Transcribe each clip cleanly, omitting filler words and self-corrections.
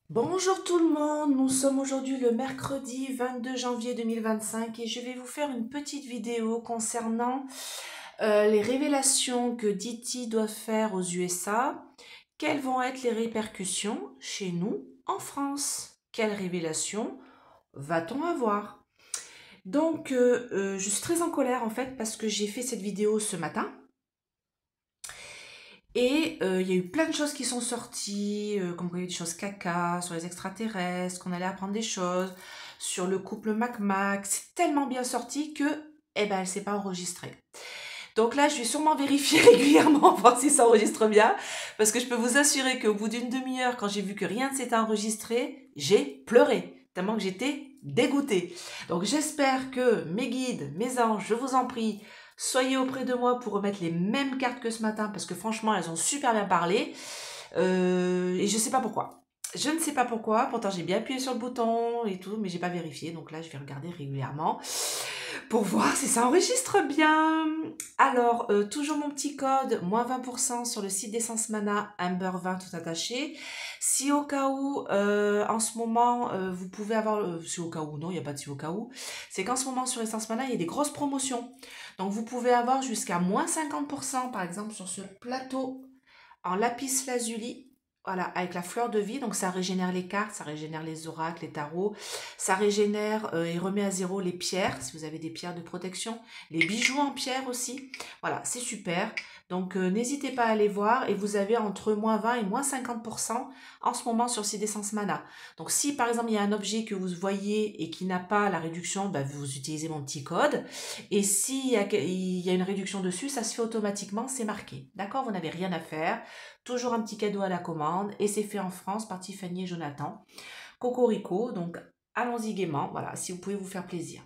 Bonjour tout le monde, nous sommes aujourd'hui le mercredi 22 janvier 2025 et je vais vous faire une petite vidéo concernant les révélations que Diddy doit faire aux USA. Quelles vont être les répercussions chez nous en France? Quelles révélations va-t-on avoir? Donc je suis très en colère en fait parce que j'ai fait cette vidéo ce matin. Et il y a eu plein de choses qui sont sorties, comme quoi il y a des choses caca, sur les extraterrestres, qu'on allait apprendre des choses, sur le couple Mac-Mac. C'est tellement bien sorti que, eh ben, elle s'est pas enregistrée. Donc là, je vais sûrement vérifier régulièrement, voir si ça enregistre bien, parce que je peux vous assurer qu'au bout d'une demi-heure, quand j'ai vu que rien ne s'était enregistré, j'ai pleuré, tellement que j'étais dégoûtée. Donc j'espère que mes guides, mes anges, je vous en prie, soyez auprès de moi pour remettre les mêmes cartes que ce matin, parce que franchement, elles ont super bien parlé. Et je sais pas pourquoi. Je ne sais pas pourquoi, pourtant j'ai bien appuyé sur le bouton et tout, mais j'ai pas vérifié, donc là je vais regarder régulièrement pour voir si ça enregistre bien. Alors, toujours mon petit code, moins 20% sur le site d'Essence Mana, Amber 20 tout attaché. Si au cas où, en ce moment, vous pouvez avoir, si au cas où, non, il n'y a pas de si au cas où, c'est qu'en ce moment sur Essence Mana, il y a des grosses promotions. Donc, vous pouvez avoir jusqu'à moins 50%, par exemple, sur ce plateau en lapis lazuli, voilà, avec la fleur de vie. Donc ça régénère les cartes, ça régénère les oracles, les tarots, ça régénère et remet à zéro les pierres, si vous avez des pierres de protection, les bijoux en pierre aussi. Voilà, c'est super. Donc n'hésitez pas à aller voir et vous avez entre moins 20 et moins 50% en ce moment sur ces Essence Mana. Donc si par exemple il y a un objet que vous voyez et qui n'a pas la réduction, bah, vous utilisez mon petit code. Et s'il y a une réduction dessus, ça se fait automatiquement, c'est marqué. D'accord? Vous n'avez rien à faire. Toujours un petit cadeau à la commande. Et c'est fait en France par Tiffany et Jonathan. Cocorico, donc allons-y gaiement. Voilà, si vous pouvez vous faire plaisir.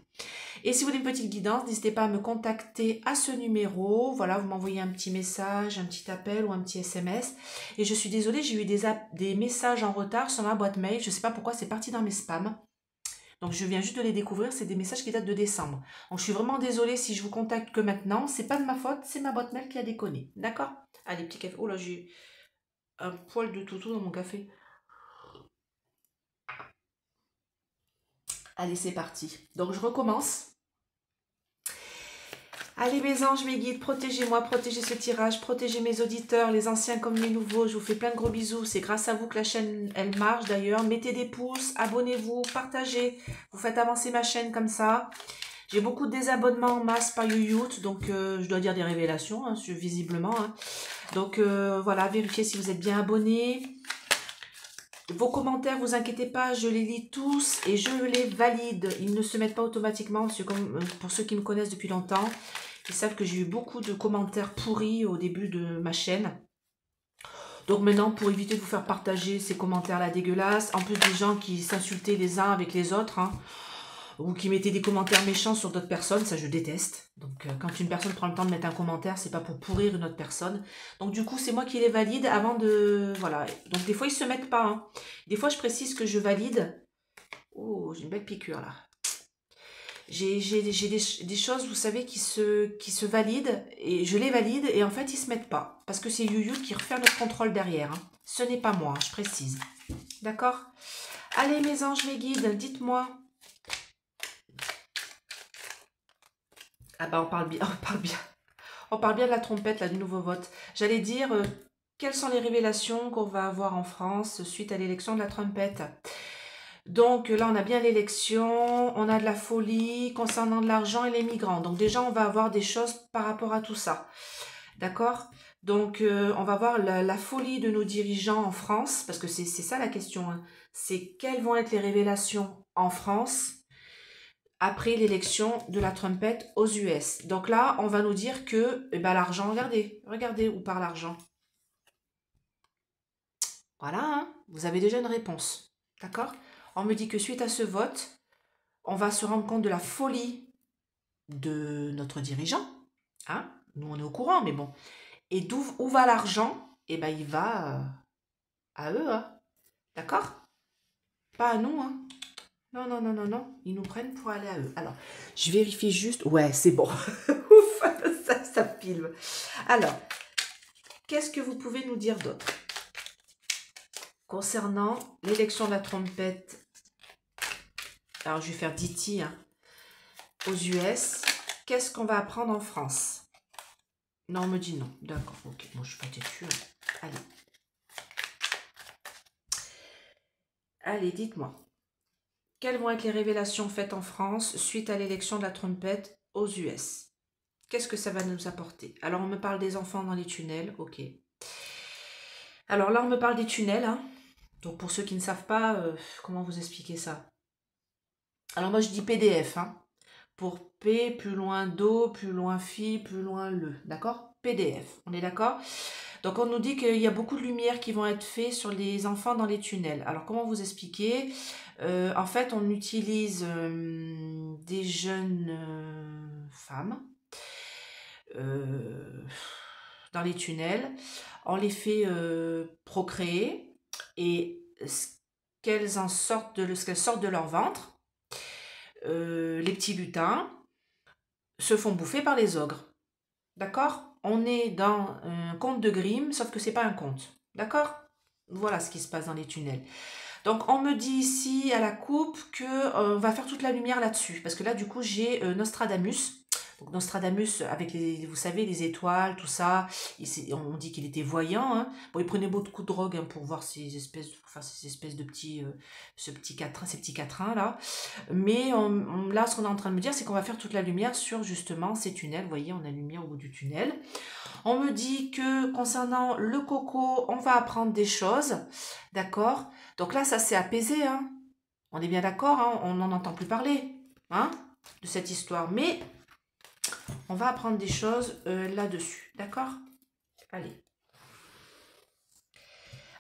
Et si vous voulez une petite guidance, n'hésitez pas à me contacter à ce numéro. Voilà, vous m'envoyez un petit message, un petit appel ou un petit SMS. Et je suis désolée, j'ai eu des messages en retard sur ma boîte mail. Je ne sais pas pourquoi, c'est parti dans mes spams. Donc je viens juste de les découvrir, c'est des messages qui datent de décembre. Donc je suis vraiment désolée si je vous contacte que maintenant, c'est pas de ma faute, c'est ma boîte mail qui a déconné. D'accord? Allez, petit café. Oh là, j'ai un poil de toutou dans mon café. Allez, c'est parti. Donc je recommence. Allez mes anges, mes guides, protégez-moi, protégez ce tirage, protégez mes auditeurs, les anciens comme les nouveaux. Je vous fais plein de gros bisous. C'est grâce à vous que la chaîne, elle marche d'ailleurs. Mettez des pouces, abonnez-vous, partagez. Vous faites avancer ma chaîne comme ça. J'ai beaucoup de désabonnements en masse par YouYout, donc je dois dire des révélations, hein, visiblement. Hein. Donc voilà, vérifiez si vous êtes bien abonné. Vos commentaires, vous inquiétez pas, je les lis tous et je les valide. Ils ne se mettent pas automatiquement, pour ceux qui me connaissent depuis longtemps. Ils savent que j'ai eu beaucoup de commentaires pourris au début de ma chaîne. Donc maintenant, pour éviter de vous faire partager ces commentaires-là dégueulasses, en plus des gens qui s'insultaient les uns avec les autres, hein, ou qui mettaient des commentaires méchants sur d'autres personnes, ça je déteste. Donc quand une personne prend le temps de mettre un commentaire, c'est pas pour pourrir une autre personne. Donc du coup, c'est moi qui les valide avant de... Voilà. Donc des fois, ils se mettent pas. Hein. Des fois, je précise que je valide. Oh, j'ai une belle piqûre là. J'ai des choses, vous savez, qui se valident, et je les valide, et en fait, ils se mettent pas. Parce que c'est YouYou qui refait notre contrôle derrière. Hein. Ce n'est pas moi, je précise. D'accord? Allez, mes anges, mes guides, dites-moi. Ah bah, on parle bien, on parle bien. On parle bien de la trompette, là, du nouveau vote. J'allais dire, quelles sont les révélations qu'on va avoir en France suite à l'élection de la trompette? Donc là, on a bien l'élection, on a de la folie concernant de l'argent et les migrants. Donc déjà, on va avoir des choses par rapport à tout ça. D'accord? Donc on va voir la folie de nos dirigeants en France, parce que c'est ça la question. Hein. C'est quelles vont être les révélations en France après l'élection de la trompette aux US. Donc là, on va nous dire que eh ben, l'argent, regardez où part l'argent. Voilà, hein, vous avez déjà une réponse. D'accord? On me dit que suite à ce vote, on va se rendre compte de la folie de notre dirigeant. Hein? Nous, on est au courant, mais bon. Et où va l'argent? Eh ben, il va à eux. Hein? D'accord? Pas à nous. Hein? Non, non, non, non, non. Ils nous prennent pour aller à eux. Alors, je vérifie juste. Ouais, c'est bon. Ouf, ça filme. Alors, qu'est-ce que vous pouvez nous dire d'autre? Concernant l'élection de la trompette, alors je vais faire d'IT hein, aux US, qu'est-ce qu'on va apprendre en France? Non, on me dit non. D'accord, ok. Moi, je suis pas têtue. Allez. Allez, dites-moi. Quelles vont être les révélations faites en France suite à l'élection de la trompette aux US? Qu'est-ce que ça va nous apporter? Alors, on me parle des enfants dans les tunnels. Ok. Alors là, on me parle des tunnels. Hein. Donc, pour ceux qui ne savent pas, comment vous expliquer ça? Alors, moi, je dis PDF. Hein. Pour P, plus loin Do, plus loin Phi, plus loin Le. D'accord? PDF. On est d'accord? Donc, on nous dit qu'il y a beaucoup de lumière qui vont être faites sur les enfants dans les tunnels. Alors, comment vous expliquer? En fait, on utilise des jeunes femmes dans les tunnels. On les fait procréer et ce qu'elles sortent de leur ventre, les petits lutins, se font bouffer par les ogres. D'accord? On est dans un conte de Grimm, sauf que c'est pas un conte. D'accord? Voilà ce qui se passe dans les tunnels. Donc, on me dit ici à la coupe qu'on va faire toute la lumière là-dessus. Parce que là, du coup, j'ai Nostradamus. Donc, Nostradamus, avec les, vous savez, les étoiles, tout ça. On dit qu'il était voyant. Hein. Bon, il prenait beaucoup de drogue hein, pour voir ces espèces, de petits, ces petits quatrains là. Mais là, ce qu'on est en train de me dire, c'est qu'on va faire toute la lumière sur justement ces tunnels. Vous voyez, on a la lumière au bout du tunnel. On me dit que concernant le coco, on va apprendre des choses. D'accord? Donc là, ça s'est apaisé. Hein. On est bien d'accord, hein, on n'en entend plus parler hein, de cette histoire. Mais on va apprendre des choses là-dessus. D'accord? Allez.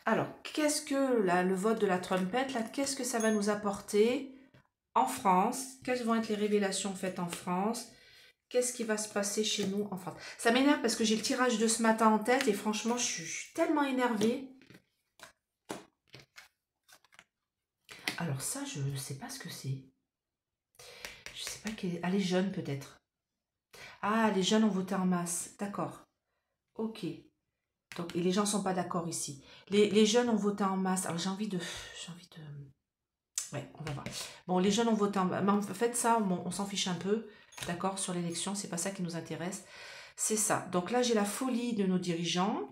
Alors, qu'est-ce que là, le vote de la trompette, là, qu'est-ce que ça va nous apporter en France? Quelles vont être les révélations faites en France? Qu'est-ce qui va se passer chez nous en France? Ça m'énerve parce que j'ai le tirage de ce matin en tête et franchement, je suis tellement énervée. Alors ça, je ne sais pas ce que c'est. Je sais pas quel... Ah, les jeunes peut-être. Ah, les jeunes ont voté en masse. D'accord. Ok. Donc, et les gens ne sont pas d'accord ici. Les jeunes ont voté en masse. Alors, j'ai envie de... Ouais, on va voir. Bon, les jeunes ont voté en masse. Mais en fait, ça, on s'en fiche un peu. D'accord, sur l'élection, c'est pas ça qui nous intéresse. C'est ça. Donc là, j'ai la folie de nos dirigeants.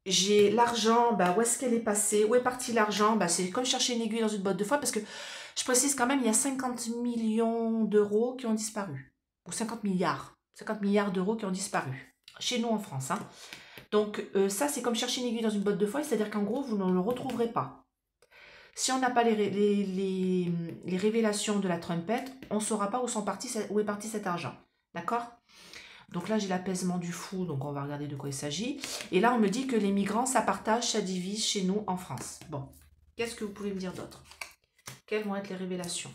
J'ai l'argent, bah, où est-ce qu'elle est passée? Où est parti l'argent? Bah, c'est comme chercher une aiguille dans une botte de foin parce que je précise quand même, il y a 50 millions d'euros qui ont disparu. Ou 50 milliards. 50 milliards d'euros qui ont disparu. Chez nous en France. Hein. Donc ça, c'est comme chercher une aiguille dans une botte de foin, c'est-à-dire qu'en gros, vous ne le retrouverez pas. Si on n'a pas les révélations de la trompette, on ne saura pas où est parti cet argent. D'accord? Donc là, j'ai l'apaisement du fou, donc on va regarder de quoi il s'agit. Et là, on me dit que les migrants, ça partage, ça divise chez nous en France. Bon, qu'est-ce que vous pouvez me dire d'autre? Quelles vont être les révélations?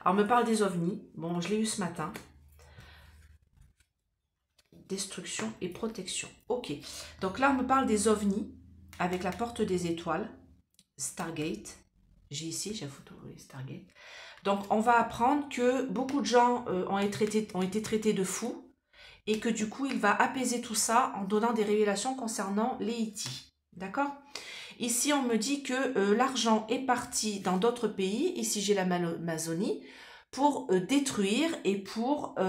Alors, on me parle des ovnis. Bon, je l'ai eu ce matin. Destruction et protection. Ok. Donc là, on me parle des ovnis avec la porte des étoiles. Stargate. J'ai ici, j'ai la photo, oui, Stargate. Donc, on va apprendre que beaucoup de gens ont été traités de fous et que du coup, il va apaiser tout ça en donnant des révélations concernant les E.T. D'accord? Ici, on me dit que l'argent est parti dans d'autres pays, ici j'ai l'Amazonie, pour détruire et pour... ouais,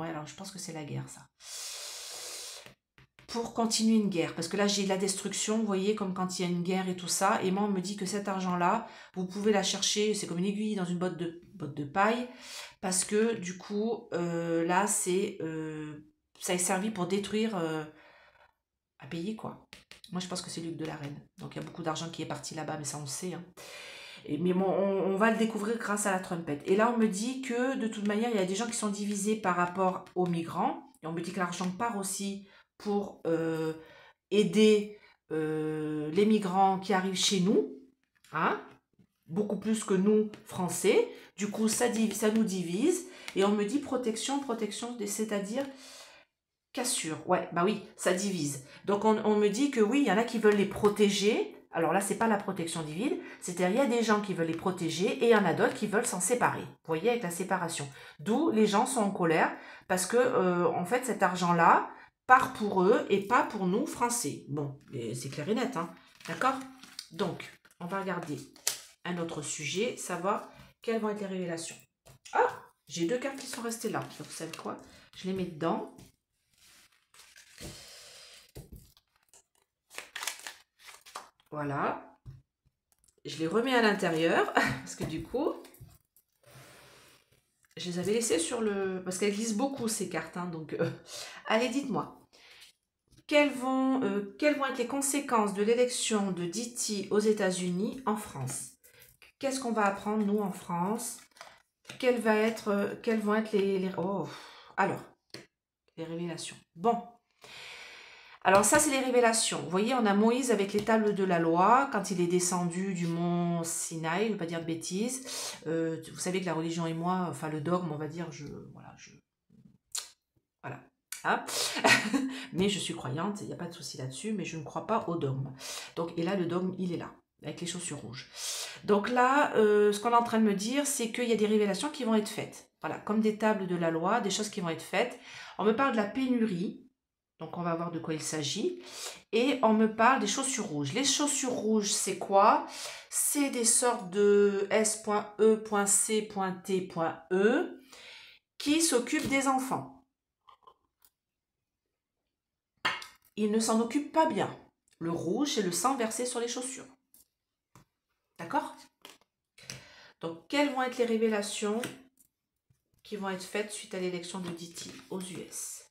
alors je pense que c'est la guerre, ça. Pour continuer une guerre, parce que là j'ai la destruction, vous voyez, comme quand il y a une guerre et tout ça, et moi on me dit que cet argent-là, vous pouvez la chercher, c'est comme une aiguille dans une botte de paille, parce que du coup, là c'est... ça est servi pour détruire un pays, quoi. Moi je pense que c'est l'huile de la reine, donc il y a beaucoup d'argent qui est parti là-bas, mais ça on le sait, hein. Mais bon, on va le découvrir grâce à la trompette. Et là, on me dit que, de toute manière, il y a des gens qui sont divisés par rapport aux migrants. Et on me dit que l'argent part aussi pour aider les migrants qui arrivent chez nous. Hein, beaucoup plus que nous, Français. Du coup, ça nous divise. Et on me dit protection, c'est-à-dire cassure. Ouais, bah oui, ça divise. Donc, on me dit que oui, il y en a qui veulent les protéger. Alors là, c'est pas la protection divine, c'est-à-dire il y a des gens qui veulent les protéger et il y en a d'autres qui veulent s'en séparer. Vous voyez, avec la séparation. D'où les gens sont en colère parce que, en fait, cet argent-là, part pour eux et pas pour nous, Français. Bon, c'est clair et net, hein, d'accord? Donc, on va regarder un autre sujet, savoir quelles vont être les révélations. Ah, j'ai 2 cartes qui sont restées là. Donc, vous savez quoi? Je les mets dedans. Voilà. Je les remets à l'intérieur parce que du coup, je les avais laissées sur le... Parce qu'elles glissent beaucoup ces cartes, hein, donc... Allez, dites-moi. Quelles vont être les conséquences de l'élection de Diti aux États-Unis en France? Qu'est-ce qu'on va apprendre, nous, en France? Quelles vont être les... Oh, alors, les révélations. Bon. Alors ça, c'est les révélations. Vous voyez, on a Moïse avec les tables de la loi, quand il est descendu du mont Sinaï, je ne veux pas dire de bêtises. Vous savez que la religion et moi, enfin le dogme, on va dire, voilà. Hein. Mais je suis croyante, il n'y a pas de souci là-dessus, mais je ne crois pas au dogme. Donc, et là, le dogme, il est là, avec les chaussures rouges. Donc là, ce qu'on est en train de me dire, c'est qu'il y a des révélations qui vont être faites. Voilà, comme des tables de la loi, des choses qui vont être faites. On me parle de la pénurie. Donc, on va voir de quoi il s'agit. Et on me parle des chaussures rouges. Les chaussures rouges, c'est quoi? C'est des sortes de S.E.C.T.E qui s'occupent des enfants. Ils ne s'en occupent pas bien. Le rouge, c'est le sang versé sur les chaussures. D'accord? Donc, quelles vont être les révélations qui vont être faites suite à l'élection de Diti aux US?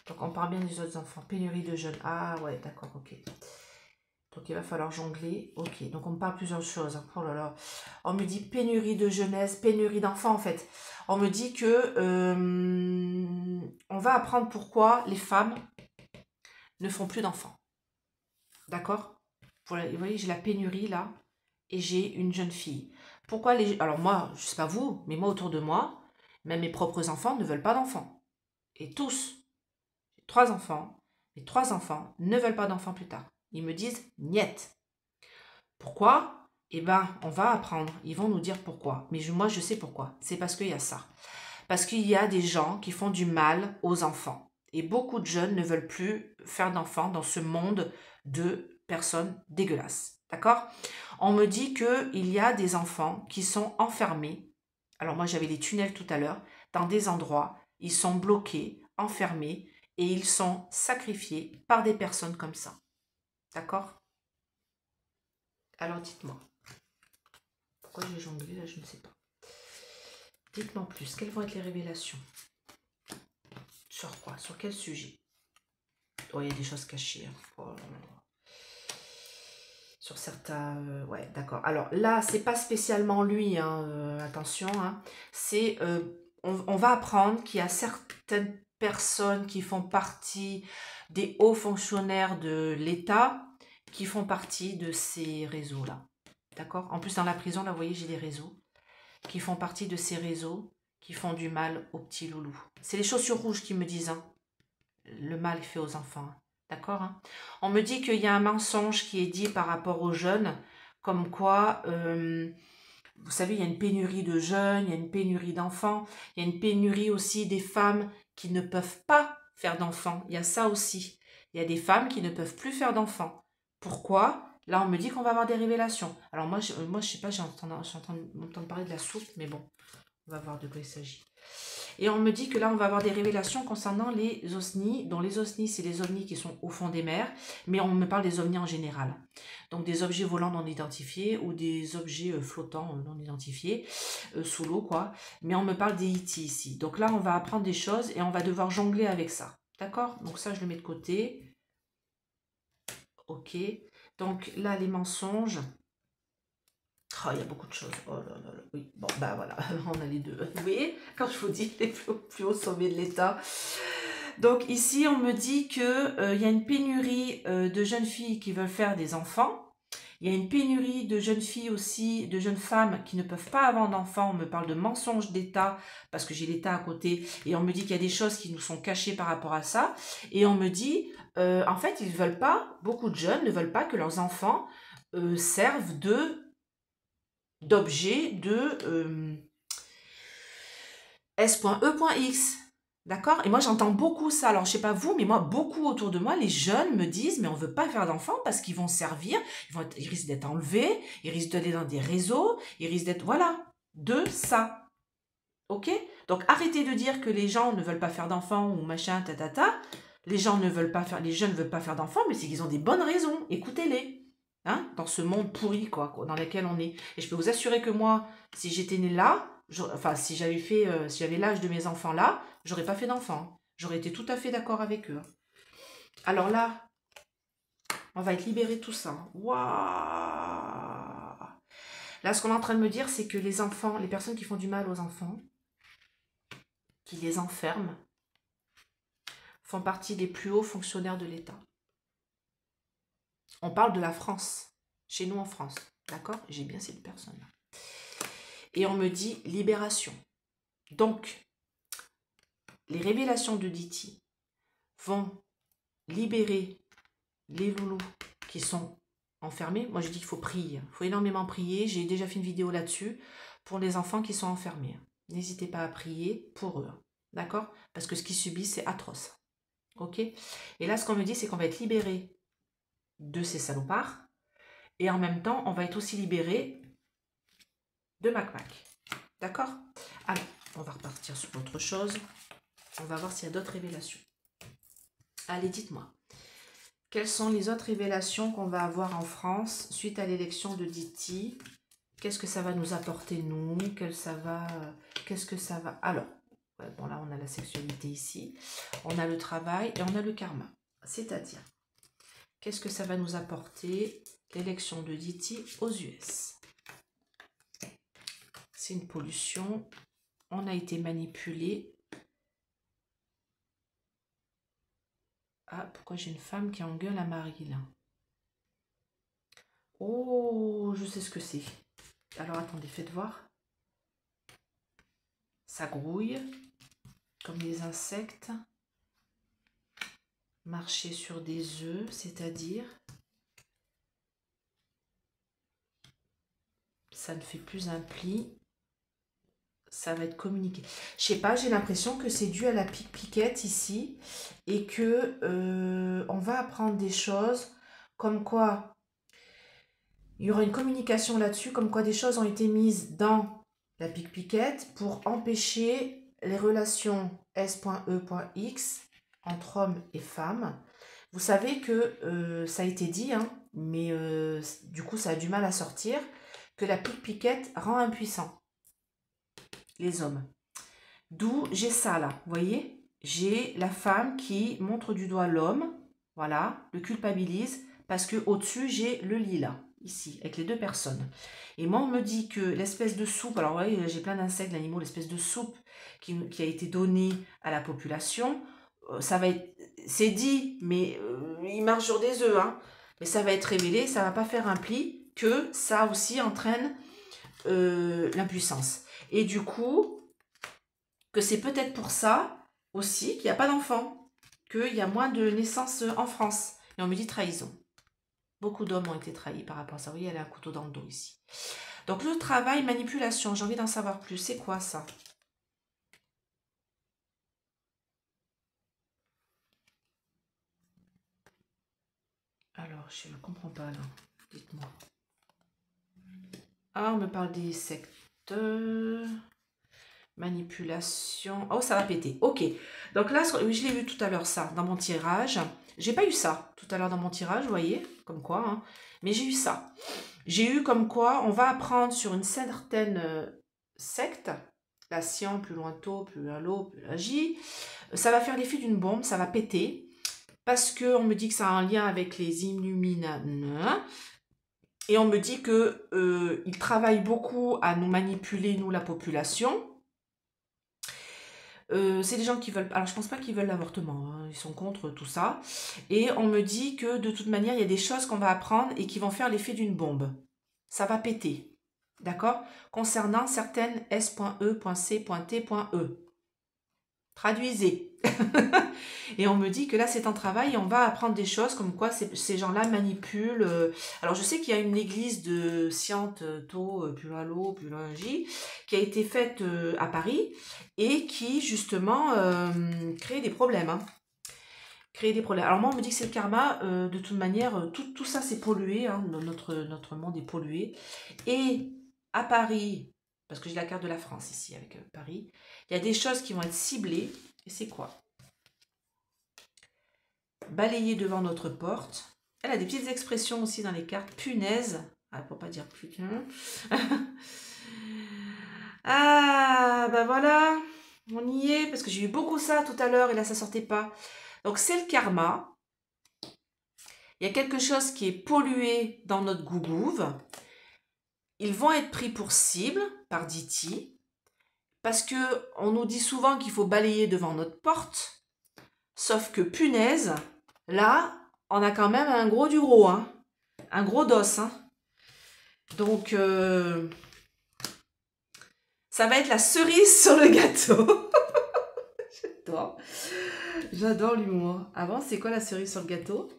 Donc, on parle bien des autres enfants. Pénurie de jeunes. Ah ouais, d'accord, ok. Donc, il va falloir jongler. Ok, donc on me parle plusieurs choses. Oh là là. On me dit pénurie de jeunesse, pénurie d'enfants, en fait. On me dit que on va apprendre pourquoi les femmes ne font plus d'enfants. D'accord? Vous voyez, j'ai la pénurie, là, et j'ai une jeune fille. Pourquoi les... Alors moi, je sais pas vous, mais moi, autour de moi, même mes propres enfants ne veulent pas d'enfants. Et tous, j'ai 3 enfants, mes 3 enfants ne veulent pas d'enfants plus tard. Ils me disent « niet ». Pourquoi? Eh ben, on va apprendre. Ils vont nous dire pourquoi. Mais moi, je sais pourquoi. C'est parce qu'il y a ça. Parce qu'il y a des gens qui font du mal aux enfants. Et beaucoup de jeunes ne veulent plus faire d'enfants dans ce monde de personnes dégueulasses. D'accord? On me dit qu'il y a des enfants qui sont enfermés. Alors moi, j'avais les tunnels tout à l'heure. Dans des endroits, ils sont bloqués, enfermés, et ils sont sacrifiés par des personnes comme ça. D'accord? Alors dites-moi. Pourquoi j'ai jonglé là, je ne sais pas. Dites-moi plus, quelles vont être les révélations? Sur quoi? Sur quel sujet? Oh, il y a des choses cachées. Hein. Oh là là. Sur certains... ouais, d'accord. Alors là, c'est pas spécialement lui, hein, attention. Hein. C'est... on va apprendre qu'il y a certaines personnes qui font partie des hauts fonctionnaires de l'État qui font partie de ces réseaux-là. D'accord? En plus, dans la prison, là, vous voyez, j'ai des réseaux qui font partie de ces réseaux qui font du mal aux petits loulous. C'est les chaussures rouges qui me disent hein, le mal fait aux enfants. D'accord hein. On me dit qu'il y a un mensonge qui est dit par rapport aux jeunes, comme quoi, vous savez, il y a une pénurie de jeunes, il y a une pénurie d'enfants, il y a une pénurie aussi des femmes qui ne peuvent pas faire d'enfants. Il y a ça aussi. Il y a des femmes qui ne peuvent plus faire d'enfants. Pourquoi? Là, on me dit qu'on va avoir des révélations. Alors moi, je sais pas, j'entends parler de la soupe, mais bon, on va voir de quoi il s'agit. Et on me dit que là, on va avoir des révélations concernant les OSNI. Donc les OSNI, c'est les ovnis qui sont au fond des mers, mais on me parle des ovnis en général. Donc des objets volants non identifiés ou des objets flottants non identifiés, sous l'eau quoi. Mais on me parle des E.T. ici. Donc là, on va apprendre des choses et on va devoir jongler avec ça. D'accord? Donc ça, je le mets de côté. Ok. Donc là, les mensonges. Oh, il y a beaucoup de choses. Oh là là là. Oui, bon, bah voilà, on a les deux. Vous voyez, quand je vous dis les plus hauts sommets de l'État. Donc ici, on me dit qu'il y a une pénurie de jeunes filles qui veulent faire des enfants. Il y a une pénurie de jeunes filles aussi, de jeunes femmes qui ne peuvent pas avoir d'enfants. On me parle de mensonges d'État, parce que j'ai l'État à côté. Et on me dit qu'il y a des choses qui nous sont cachées par rapport à ça. Et on me dit, en fait, ils ne veulent pas, beaucoup de jeunes ne veulent pas que leurs enfants servent d'objets de S.E.X. D'accord? Et moi, j'entends beaucoup ça. Alors, je sais pas vous, mais moi, beaucoup autour de moi, les jeunes me disent, mais on veut pas faire d'enfants parce qu'ils vont servir, ils risquent d'être enlevés, ils risquent d'aller dans des réseaux, ils risquent d'être... Voilà, de ça. Ok? Donc, arrêtez de dire que les gens ne veulent pas faire d'enfants ou machin, tatata. Les gens ne veulent pas faire, les jeunes ne veulent pas faire d'enfants, mais c'est qu'ils ont des bonnes raisons. Écoutez-les. Hein? Dans ce monde pourri, quoi, dans lequel on est. Et je peux vous assurer que moi, si j'étais née là, enfin, si j'avais fait, si j'avais l'âge de mes enfants là, j'aurais pas fait d'enfants. J'aurais été tout à fait d'accord avec eux. Alors là, on va être libéré de tout ça. Waouh! Là, ce qu'on est en train de me dire, c'est que les enfants, les personnes qui font du mal aux enfants, qui les enferment, font partie des plus hauts fonctionnaires de l'État. On parle de la France, chez nous en France, d'accord? J'ai bien cette personne-là. Et on me dit libération. Donc, les révélations de Diti vont libérer les loulous qui sont enfermés. Moi, je dis qu'il faut prier. Il faut énormément prier. J'ai déjà fait une vidéo là-dessus pour les enfants qui sont enfermés. N'hésitez pas à prier pour eux. D'accord? Parce que ce qu'ils subissent, c'est atroce. Ok? Et là, ce qu'on me dit, c'est qu'on va être libéré de ces salopards. Et en même temps, on va être aussi libéré de Mac-Mac. D'accord? Alors, on va repartir sur autre chose. On va voir s'il y a d'autres révélations. Allez, dites-moi. Quelles sont les autres révélations qu'on va avoir en France suite à l'élection de Diti? Qu'est-ce que ça va nous apporter, nous? Qu'est-ce que ça va... Alors, ouais, bon là, on a la sexualité ici. On a le travail et on a le karma. C'est-à-dire, qu'est-ce que ça va nous apporter, l'élection de Diti aux US? C'est une pollution. On a été manipulé. Ah, pourquoi j'ai une femme qui engueule un mari, là? Oh, je sais ce que c'est. Alors, attendez, faites voir. Ça grouille, comme les insectes. Marcher sur des œufs, c'est-à-dire... Ça ne fait plus un pli. Ça va être communiqué. Je sais pas, j'ai l'impression que c'est dû à la piquette ici. Et que on va apprendre des choses comme quoi... Il y aura une communication là-dessus, comme quoi des choses ont été mises dans la piquette pour empêcher les relations S.E.X entre hommes et femmes. Vous savez que ça a été dit, hein, mais du coup ça a du mal à sortir, que la piquette rend impuissant les hommes. D'où j'ai ça là, vous voyez? J'ai la femme qui montre du doigt l'homme, voilà, le culpabilise, parce que au-dessus j'ai le lilas. Ici, avec les deux personnes. Et moi, on me dit que l'espèce de soupe, alors vous voyez, j'ai plein d'insectes, d'animaux, l'espèce de soupe qui a été donnée à la population, ça va être, c'est dit, mais il marche sur des œufs, hein, mais ça va être révélé, ça va pas faire un pli, que ça aussi entraîne l'impuissance. Et du coup, que c'est peut-être pour ça aussi qu'il n'y a pas d'enfants, qu'il y a moins de naissances en France. Et on me dit trahison. Beaucoup d'hommes ont été trahis par rapport à ça. Vous voyez, elle a un couteau dans le dos ici. Donc, le travail, manipulation, j'ai envie d'en savoir plus. C'est quoi ça? Alors, je ne comprends pas là. Dites-moi. Ah, on me parle des sectes. Manipulation. Oh, ça va péter. Ok. Donc là, je l'ai vu tout à l'heure, ça, dans mon tirage. J'ai pas eu ça tout à l'heure dans mon tirage, vous voyez, comme quoi. Hein. Mais j'ai eu ça. J'ai eu comme quoi on va apprendre sur une certaine secte, la Science, plus loin tôt, plus loin l'eau, plus la J. Ça va faire l'effet d'une bombe, ça va péter. Parce qu'on me dit que ça a un lien avec les Illuminati. Et on me dit qu'ils travaillent beaucoup à nous manipuler, nous, la population. C'est des gens qui veulent... Alors, je pense pas qu'ils veulent l'avortement. Hein, ils sont contre tout ça. Et on me dit que, de toute manière, il y a des choses qu'on va apprendre et qui vont faire l'effet d'une bombe. Ça va péter. D'accord? Concernant certaines S.E.C.T.E. Traduisez. Et on me dit que là, c'est un travail et on va apprendre des choses comme quoi ces gens-là manipulent. Alors, je sais qu'il y a une église de Sciento, Pulalo, Pulangi, qui a été faite à Paris et qui, justement, crée des problèmes. Hein. Crée des problèmes. Alors, moi, on me dit que c'est le karma. De toute manière, tout ça, c'est pollué. Hein. Notre monde est pollué. Et à Paris, parce que j'ai la carte de la France ici avec Paris, il y a des choses qui vont être ciblées. Et c'est quoi? Balayer devant notre porte. Elle a des petites expressions aussi dans les cartes. Punaise. Ah, pour pas dire putain. Ah, bah voilà. On y est. Parce que j'ai eu beaucoup ça tout à l'heure et là, ça sortait pas. Donc, c'est le karma. Il y a quelque chose qui est pollué dans notre gougouve. Ils vont être pris pour cible par Diti. Parce que on nous dit souvent qu'il faut balayer devant notre porte. Sauf que punaise, là, on a quand même un gros du gros, hein. Un gros dos. Hein. Donc, ça va être la cerise sur le gâteau. J'adore. J'adore l'humour. Avant, c'est quoi la cerise sur le gâteau?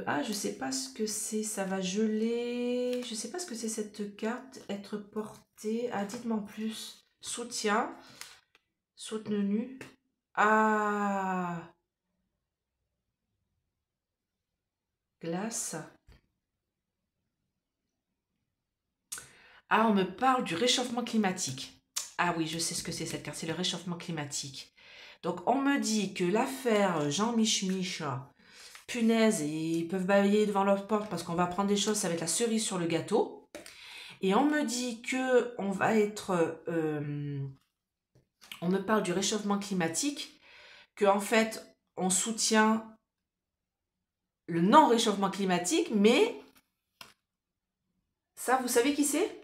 Ah, je sais pas ce que c'est. Ça va geler. Je sais pas ce que c'est cette carte. Être portée. Ah, dites-moi en plus. Soutien. Soutenu. Ah. Glace. Ah, on me parle du réchauffement climatique. Ah oui, je sais ce que c'est cette carte, c'est le réchauffement climatique. Donc, on me dit que l'affaire Jean Mich, punaise, et ils peuvent balayer devant leur porte parce qu'on va apprendre des choses, ça va être la cerise sur le gâteau. Et on me dit que on va être... on me parle du réchauffement climatique, que en fait, on soutient le non-réchauffement climatique, mais ça, vous savez qui c'est?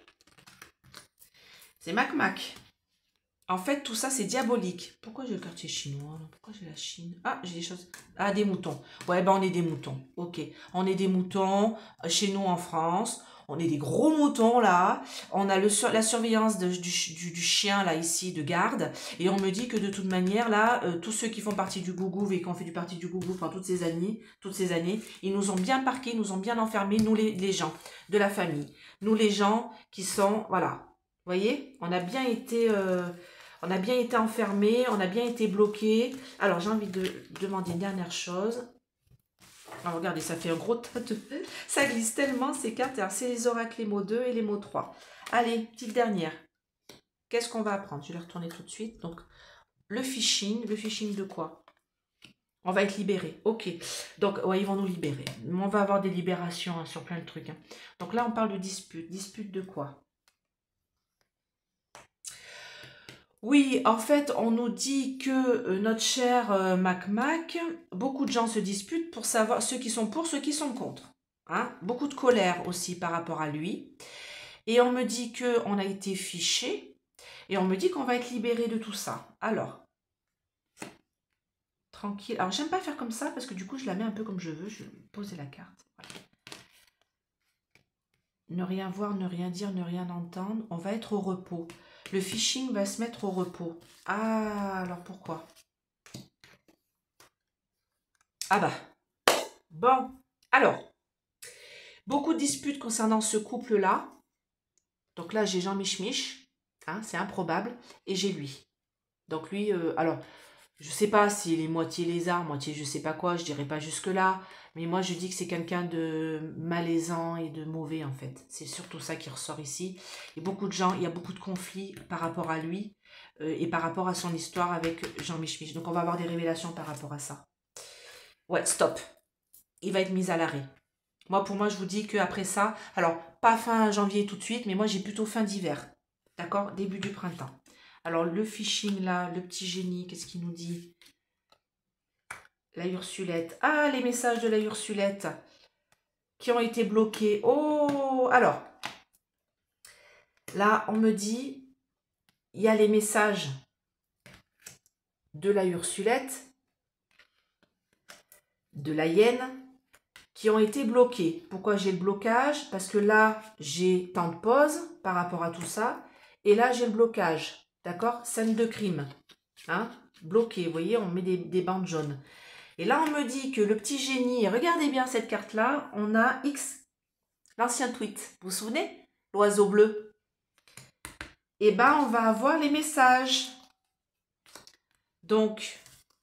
C'est Mac Mac. En fait, tout ça, c'est diabolique. Pourquoi j'ai le quartier chinois? Pourquoi j'ai la Chine? Ah, j'ai des choses... Ah, des moutons. Ouais, ben on est des moutons. Ok. On est des moutons chez nous en France. On est des gros moutons, là. On a la surveillance du chien, là, ici, de garde. Et on me dit que de toute manière, là, tous ceux qui font partie du gougouve et qui ont fait du parti du gougouve pendant toutes ces années, ils nous ont bien parqués, ils nous ont bien enfermés, nous, les gens de la famille. Nous, les gens qui sont... Voilà. Vous voyez? On a bien été... on a bien été enfermés, on a bien été bloqués. Alors, j'ai envie de demander une dernière chose. Alors, regardez, ça fait un gros tas de... Ça glisse tellement, ces cartes. Alors, c'est les oracles, les mots 2 et les mots 3. Allez, petite dernière. Qu'est-ce qu'on va apprendre? Je vais les retourner tout de suite. Donc, le phishing de quoi? On va être libéré. Ok. Donc, ouais, ils vont nous libérer. On va avoir des libérations hein, sur plein de trucs. Hein. Donc là, on parle de dispute. Dispute de quoi? Oui, en fait, on nous dit que notre cher Mac Mac, beaucoup de gens se disputent pour savoir ceux qui sont pour, ceux qui sont contre. Hein. Beaucoup de colère aussi par rapport à lui. Et on me dit qu'on a été fiché et on me dit qu'on va être libéré de tout ça. Alors, tranquille. Alors, j'aime pas faire comme ça parce que du coup, je la mets un peu comme je veux. Je vais poser la carte. Voilà. Ne rien voir, ne rien dire, ne rien entendre. On va être au repos. Le phishing va se mettre au repos. Ah, alors pourquoi? Ah bah. Bon. Alors, beaucoup de disputes concernant ce couple-là. Donc là, j'ai Jean Mich, hein, c'est improbable. Et j'ai lui. Donc lui, alors, je sais pas s'il est moitié lézard, moitié je sais pas quoi, je dirais pas jusque-là. Mais moi, je dis que c'est quelqu'un de malaisant et de mauvais, en fait. C'est surtout ça qui ressort ici. Et beaucoup de gens, il y a beaucoup de conflits par rapport à lui et par rapport à son histoire avec Jean Mich. Donc, on va avoir des révélations par rapport à ça. Ouais, stop. Il va être mis à l'arrêt. Moi, pour moi, je vous dis qu'après ça, alors, pas fin janvier tout de suite, mais moi, j'ai plutôt fin d'hiver. D'accord? Début du printemps. Alors, le phishing, là, le petit génie, qu'est-ce qu'il nous dit? La Ursulette. Ah, les messages de la Ursulette qui ont été bloqués. Oh, alors, là, on me dit, il y a les messages de la Ursulette, de la hyène, qui ont été bloqués. Pourquoi j'ai le blocage? Parce que là, j'ai temps de pause par rapport à tout ça. Et là, j'ai le blocage. D'accord? Scène de crime. Hein? Bloqué, vous voyez, on met des bandes jaunes. Et là, on me dit que le petit génie, regardez bien cette carte-là, on a X, l'ancien tweet. Vous vous souvenez? L'oiseau bleu. Et ben, on va avoir les messages. Donc,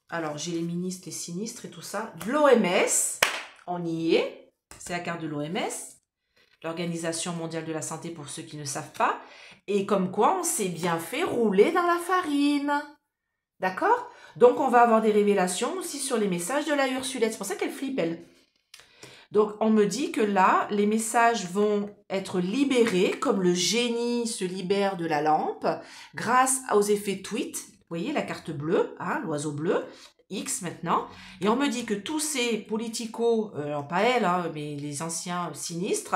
alors, j'ai les ministres, les sinistres et tout ça. De l'OMS, on y est. C'est la carte de l'OMS, l'Organisation mondiale de la santé pour ceux qui ne savent pas. Et comme quoi, on s'est bien fait rouler dans la farine. D'accord? Donc, on va avoir des révélations aussi sur les messages de la Ursulette. C'est pour ça qu'elle flippe, elle. Donc, on me dit que là, les messages vont être libérés, comme le génie se libère de la lampe, grâce aux effets tweet. Vous voyez, la carte bleue, hein, l'oiseau bleu, X maintenant. Et on me dit que tous ces politicos, alors pas elle, hein, mais les anciens sinistres,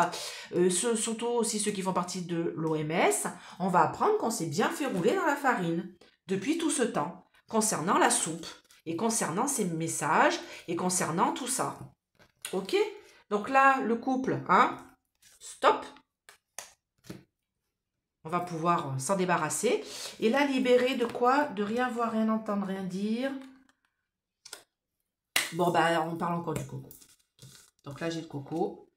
surtout aussi ceux qui font partie de l'OMS, on va apprendre qu'on s'est bien fait rouler dans la farine depuis tout ce temps, concernant la soupe, et concernant ces messages, et concernant tout ça. Ok? Donc là, le couple, hein, stop. On va pouvoir s'en débarrasser. Et là, libérer de quoi? De rien voir, rien entendre, rien dire. Bon, bah, on parle encore du coco. Donc là, j'ai le coco.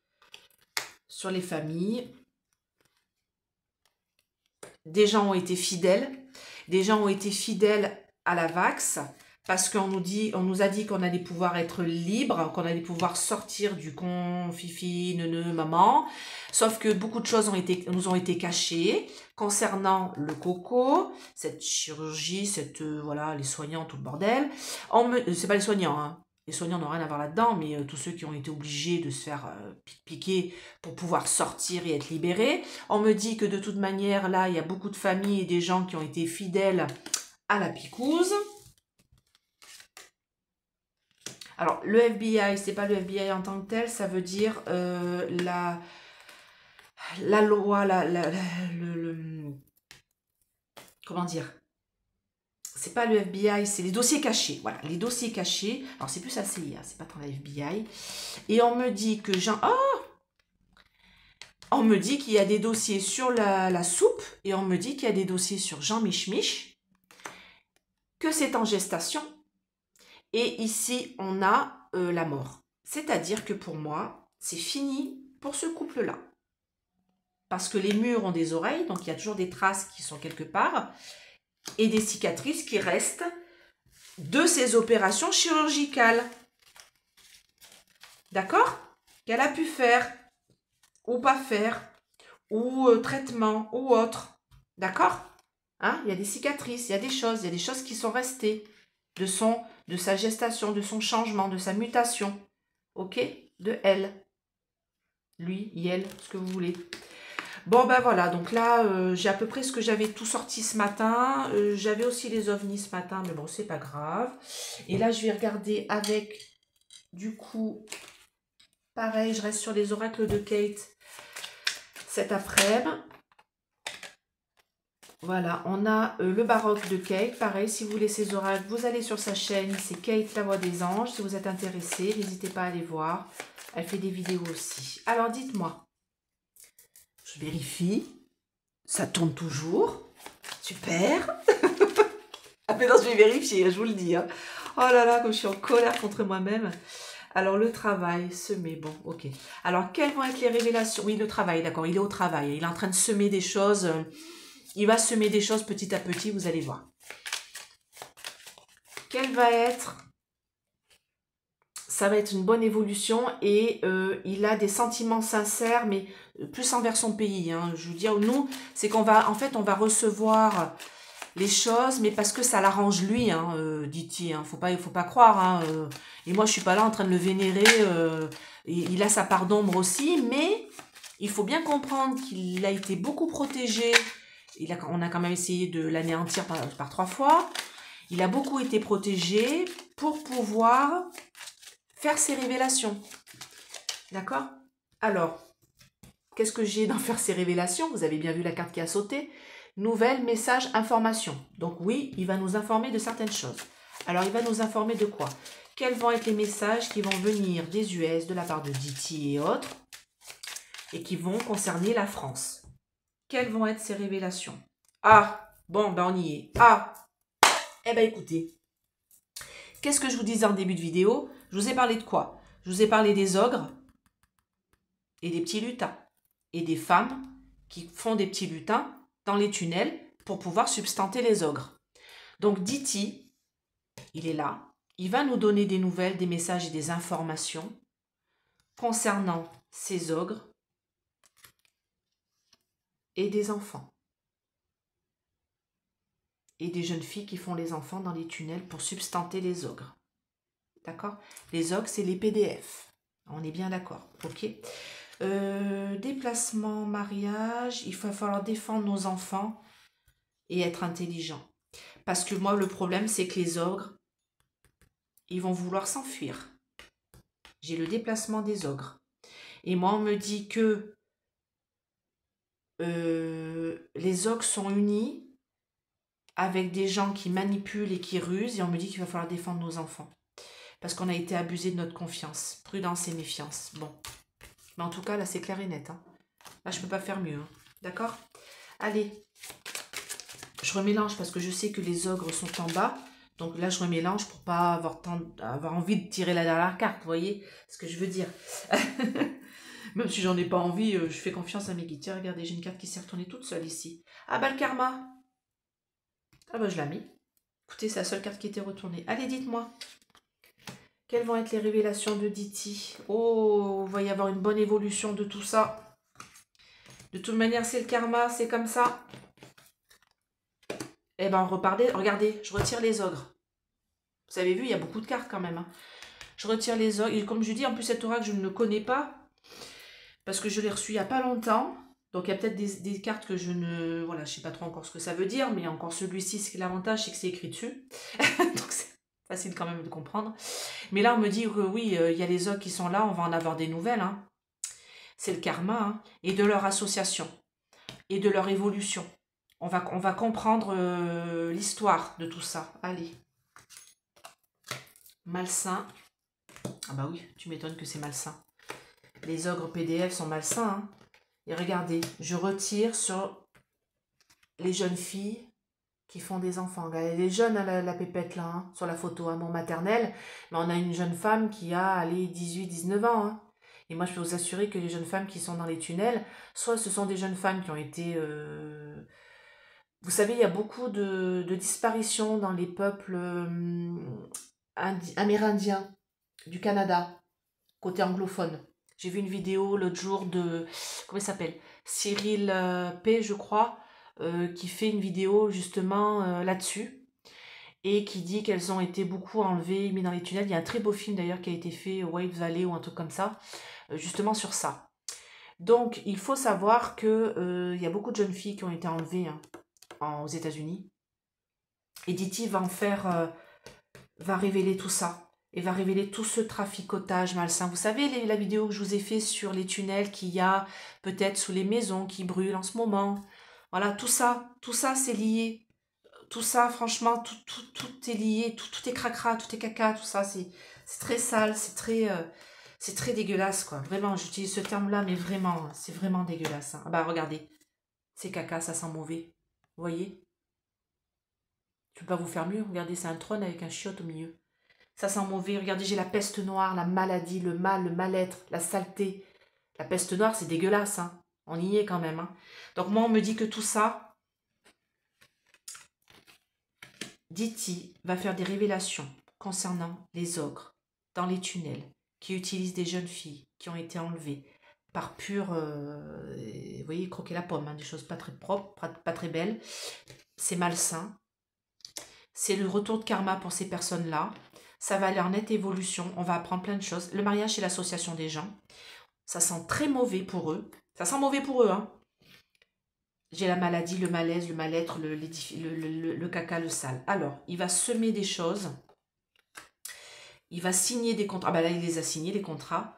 Sur les familles. Des gens ont été fidèles. Des gens ont été fidèles à la Vax. Parce qu'on nous a dit qu'on allait pouvoir être libre, qu'on allait pouvoir sortir du con, fifi, neuneu, maman. Sauf que beaucoup de choses nous ont été cachées concernant le coco, cette chirurgie, voilà, les soignants, tout le bordel. C'est pas les soignants, hein. Les soignants n'ont rien à voir là-dedans, mais tous ceux qui ont été obligés de se faire piquer pour pouvoir sortir et être libérés. On me dit que de toute manière, là, il y a beaucoup de familles et des gens qui ont été fidèles à la picouse. Alors, le FBI, c'est pas le FBI en tant que tel, ça veut dire la loi, comment dire? C'est pas le FBI, c'est les dossiers cachés. Voilà, les dossiers cachés. Alors, c'est plus la CIA, c'est pas tant la FBI. Et on me dit que on me dit qu'il y a des dossiers sur la soupe et on me dit qu'il y a des dossiers sur Jean Mich, que c'est en gestation. Et ici, on a la mort. C'est-à-dire que pour moi, c'est fini pour ce couple-là. Parce que les murs ont des oreilles, donc il y a toujours des traces qui sont quelque part, et des cicatrices qui restent de ces opérations chirurgicales. D'accord? Qu'elle a pu faire, ou pas faire, ou traitement, ou autre. D'accord? Hein? Il y a des cicatrices, il y a des choses qui sont restées de sa gestation, de son changement, de sa mutation. Ok? De elle. Lui, elle, ce que vous voulez. Bon, ben voilà, donc là, j'ai à peu près ce que j'avais tout sorti ce matin. J'avais aussi les ovnis ce matin, mais bon, c'est pas grave. Et là, je vais regarder avec, du coup, pareil, je reste sur les oracles de Kate cet après-midi. Voilà, on a le baroque de Kate. Pareil, si vous voulez ces oracles, vous allez sur sa chaîne. C'est Kate, la voix des anges. Si vous êtes intéressé, n'hésitez pas à aller voir. Elle fait des vidéos aussi. Alors, dites-moi. Je vérifie. Ça tourne toujours. Super. Ah, mais non, je vais vérifier, je vous le dis. Hein. Oh là là, comme je suis en colère contre moi-même. Alors, le travail, semer, bon, ok. Alors, quelles vont être les révélations? Oui, le travail, d'accord, il est au travail. Il est en train de semer des choses. Il va semer des choses petit à petit, vous allez voir. Quelle va être? Ça va être une bonne évolution et il a des sentiments sincères, mais plus envers son pays. Hein. Je veux dire, nous, c'est qu'on va, en fait, on va recevoir les choses, mais parce que ça l'arrange lui, hein, dit-il. Hein. Faut pas croire. Hein, et moi, je suis pas là en train de le vénérer. Il a sa part d'ombre aussi, mais il faut bien comprendre qu'il a été beaucoup protégé. On a quand même essayé de l'anéantir par 3 fois. Il a beaucoup été protégé pour pouvoir faire ses révélations. D'accord? Alors, qu'est-ce que j'ai dans faire ses révélations? Vous avez bien vu la carte qui a sauté. Nouvelle, message, information. Donc oui, il va nous informer de certaines choses. Alors, il va nous informer de quoi? Quels vont être les messages qui vont venir des US, de la part de Diti et autres, et qui vont concerner la France? Quelles vont être ces révélations? Ah, Bon, ben on y est. Ah, eh ben écoutez, qu'est-ce que je vous disais en début de vidéo? Je vous ai parlé de quoi? Je vous ai parlé des ogres et des petits lutins. Et des femmes qui font des petits lutins dans les tunnels pour pouvoir substanter les ogres. Donc Diti, il est là. Il va nous donner des nouvelles, des messages et des informations concernant ces ogres et des enfants. Et des jeunes filles qui font les enfants dans les tunnels pour substanter les ogres. D'accord? Les ogres, c'est les PDF. On est bien d'accord. Ok? Déplacement, mariage, il va falloir défendre nos enfants et être intelligent. Parce que moi, le problème, c'est que les ogres, ils vont vouloir s'enfuir. J'ai le déplacement des ogres. Et moi, on me dit que les ogres sont unis avec des gens qui manipulent et qui rusent. Et on me dit qu'il va falloir défendre nos enfants. Parce qu'on a été abusé de notre confiance. Prudence et méfiance. Bon. Mais en tout cas, là, c'est clair et net. Hein. Là, je ne peux pas faire mieux. Hein. D'accord? Allez. Je remélange parce que je sais que les ogres sont en bas. Donc là, je remélange pour pas avoir envie de tirer la dernière carte. Vous voyez ce que je veux dire? Même si j'en ai pas envie, je fais confiance à mes guides. Tiens, regardez, j'ai une carte qui s'est retournée toute seule ici. Ah bah le karma. Ah bah je l'ai mis. Écoutez, c'est la seule carte qui était retournée. Allez, dites-moi. Quelles vont être les révélations de Diti? Oh, il va y avoir une bonne évolution de tout ça. De toute manière, c'est le karma, c'est comme ça. Eh ben, regardez, je retire les ogres. Vous avez vu, il y a beaucoup de cartes quand même. Hein. Je retire les ogres. Et comme je dis, en plus, cet oracle, je ne le connais pas. Parce que je l'ai reçu il n'y a pas longtemps. Donc, il y a peut-être des cartes que je ne... Voilà, je ne sais pas trop encore ce que ça veut dire. Mais encore celui-ci, l'avantage, c'est que c'est écrit dessus. Donc, c'est facile quand même de comprendre. Mais là, on me dit que oui, il y a les ogres qui sont là. On va en avoir des nouvelles. Hein. C'est le karma. Hein, et de leur association. Et de leur évolution. On va comprendre l'histoire de tout ça. Allez. Malsain. Ah bah oui, tu m'étonnes que c'est malsain. Les ogres PDF sont malsains. Hein. Et regardez, je retire sur les jeunes filles qui font des enfants. Regardez, elle est jeune, hein, la pépette là, hein, sur la photo, amour maternel. Mais on a une jeune femme qui a, allez, 18-19 ans. Hein. Et moi, je peux vous assurer que les jeunes femmes qui sont dans les tunnels, soit ce sont des jeunes femmes qui ont été... Vous savez, il y a beaucoup de disparitions dans les peuples amérindiens du Canada, côté anglophone. J'ai vu une vidéo l'autre jour de, comment il s'appelle? Cyril P, je crois, qui fait une vidéo justement là-dessus et qui dit qu'elles ont été beaucoup enlevées, mises dans les tunnels. Il y a un très beau film d'ailleurs qui a été fait, White Valley ou un truc comme ça, justement sur ça. Donc, il faut savoir que il y a beaucoup de jeunes filles qui ont été enlevées aux États-Unis. Et Diti va va révéler tout ça. Et va révéler tout ce traficotage malsain. Vous savez, la vidéo que je vous ai fait sur les tunnels qu'il y a peut-être sous les maisons qui brûlent en ce moment. Voilà, tout ça c'est lié. Tout ça, franchement, tout est lié. Tout est cracra, tout est caca, tout ça, c'est très sale, c'est très dégueulasse, quoi. Vraiment, j'utilise ce terme-là, mais vraiment, c'est vraiment dégueulasse. Hein. Ah bah, regardez, c'est caca, ça sent mauvais. Vous voyez? Je ne peux pas vous faire mieux. Regardez, c'est un trône avec un chiotte au milieu. Ça sent mauvais. Regardez, j'ai la peste noire, la maladie, le mal, le mal-être, la saleté. La peste noire, c'est dégueulasse. Hein. On y est quand même. Hein. Donc moi, on me dit que tout ça, Diti va faire des révélations concernant les ogres dans les tunnels qui utilisent des jeunes filles qui ont été enlevées par pur, vous voyez, croquer la pomme, hein, des choses pas très propres, pas très belles. C'est malsain. C'est le retour de karma pour ces personnes-là. Ça va aller en nette évolution. On va apprendre plein de choses. Le mariage, c'est l'association des gens. Ça sent très mauvais pour eux. Ça sent mauvais pour eux. Hein. J'ai la maladie, le malaise, le mal-être, le caca, le sale. Alors, il va semer des choses. Il va signer des contrats. Ah ben là, il les a signés, les contrats.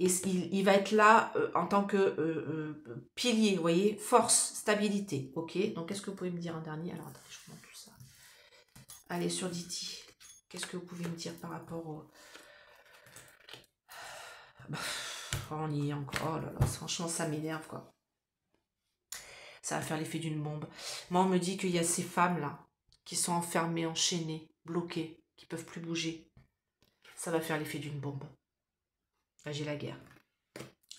Et il va être là en tant que pilier, vous voyez, force, stabilité. Ok, donc qu'est-ce que vous pouvez me dire un dernier? Alors, attendez, je vous montre tout ça. Allez, sur Diti. Qu'est-ce que vous pouvez me dire par rapport au... Bah, on y est encore. Oh là là, franchement, ça m'énerve, quoi. Ça va faire l'effet d'une bombe. Moi, on me dit qu'il y a ces femmes-là qui sont enfermées, enchaînées, bloquées, qui ne peuvent plus bouger. Ça va faire l'effet d'une bombe. Là, j'ai la guerre.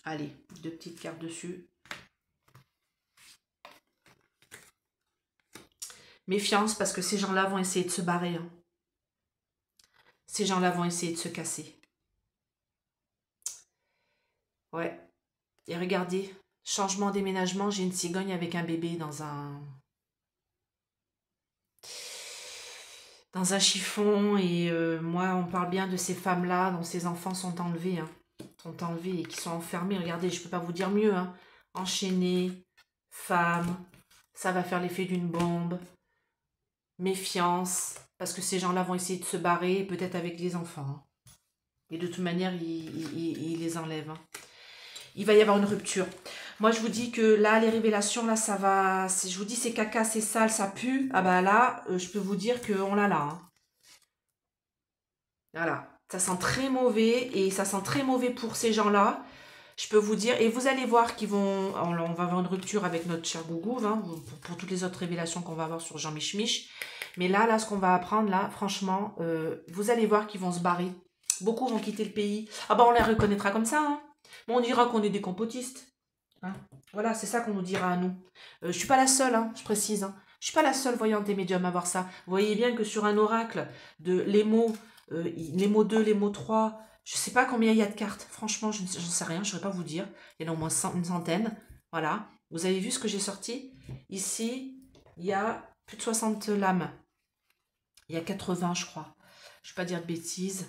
Allez, 2 petites cartes dessus. Méfiance, parce que ces gens-là vont essayer de se barrer. Hein. Ces gens-là vont essayer de se casser. Ouais. Et regardez, changement déménagement, j'ai une cigogne avec un bébé dans un chiffon. Et moi, on parle bien de ces femmes-là dont ces enfants sont enlevés. Hein. Sont enlevés et qui sont enfermés. Regardez, je ne peux pas vous dire mieux. Hein. Enchaînés, femmes, ça va faire l'effet d'une bombe. Méfiance, parce que ces gens-là vont essayer de se barrer, peut-être avec les enfants. Et de toute manière, ils les enlèvent. Hein. Il va y avoir une rupture. Moi, je vous dis que là, les révélations, là, ça va... Je vous dis, c'est caca, c'est sale, ça pue. Ah bah là, je peux vous dire qu'on l'a là. Hein. Voilà. Ça sent très mauvais et ça sent très mauvais pour ces gens-là. Je peux vous dire, et vous allez voir qu'ils vont... On va avoir une rupture avec notre cher Gougouve, hein, pour toutes les autres révélations qu'on va avoir sur Jean Mich. Mais là, ce qu'on va apprendre, là, franchement, vous allez voir qu'ils vont se barrer. Beaucoup vont quitter le pays. Ah bah, on les reconnaîtra comme ça, hein. Bon, on dira qu'on est des complotistes. Hein. Voilà, c'est ça qu'on nous dira à nous. Je suis pas la seule, hein, je précise. Hein. Je suis pas la seule voyante des médiums à voir ça. Vous voyez bien que sur un oracle de les mots 2, les mots 3... Je ne sais pas combien il y a de cartes. Franchement, je n'en sais rien. Je ne saurais pas vous dire. Il y en a au moins une centaine. Voilà. Vous avez vu ce que j'ai sorti? Ici, il y a plus de 60 lames. Il y a 80, je crois. Je ne vais pas dire de bêtises.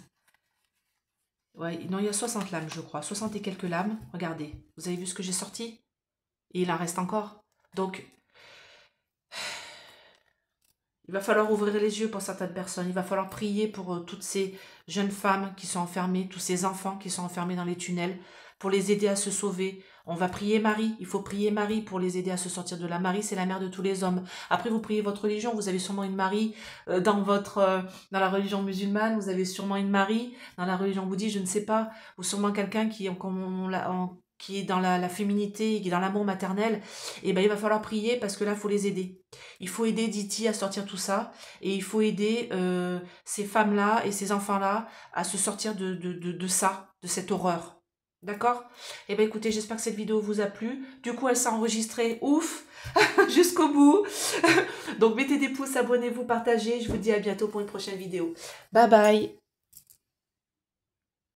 Ouais, non, il y a 60 lames, je crois. 60 et quelques lames. Regardez. Vous avez vu ce que j'ai sorti? Et il en reste encore. Donc, il va falloir ouvrir les yeux pour certaines personnes. Il va falloir prier pour toutes ces jeunes femmes qui sont enfermées, tous ces enfants qui sont enfermés dans les tunnels, pour les aider à se sauver. On va prier Marie. Il faut prier Marie pour les aider à se sortir de là. Marie, c'est la mère de tous les hommes. Après, vous priez votre religion. Vous avez sûrement une Marie dans la religion musulmane. Vous avez sûrement une Marie dans la religion bouddhiste, je ne sais pas. Ou sûrement quelqu'un qui est dans la féminité, qui est dans l'amour maternel, et ben il va falloir prier parce que là, il faut les aider. Il faut aider Diti à sortir tout ça, et il faut aider ces femmes-là et ces enfants-là à se sortir de ça, de cette horreur. D'accord? Et ben écoutez, j'espère que cette vidéo vous a plu. Du coup, elle s'est enregistrée, ouf, jusqu'au bout. Donc, mettez des pouces, abonnez-vous, partagez. Je vous dis à bientôt pour une prochaine vidéo. Bye bye!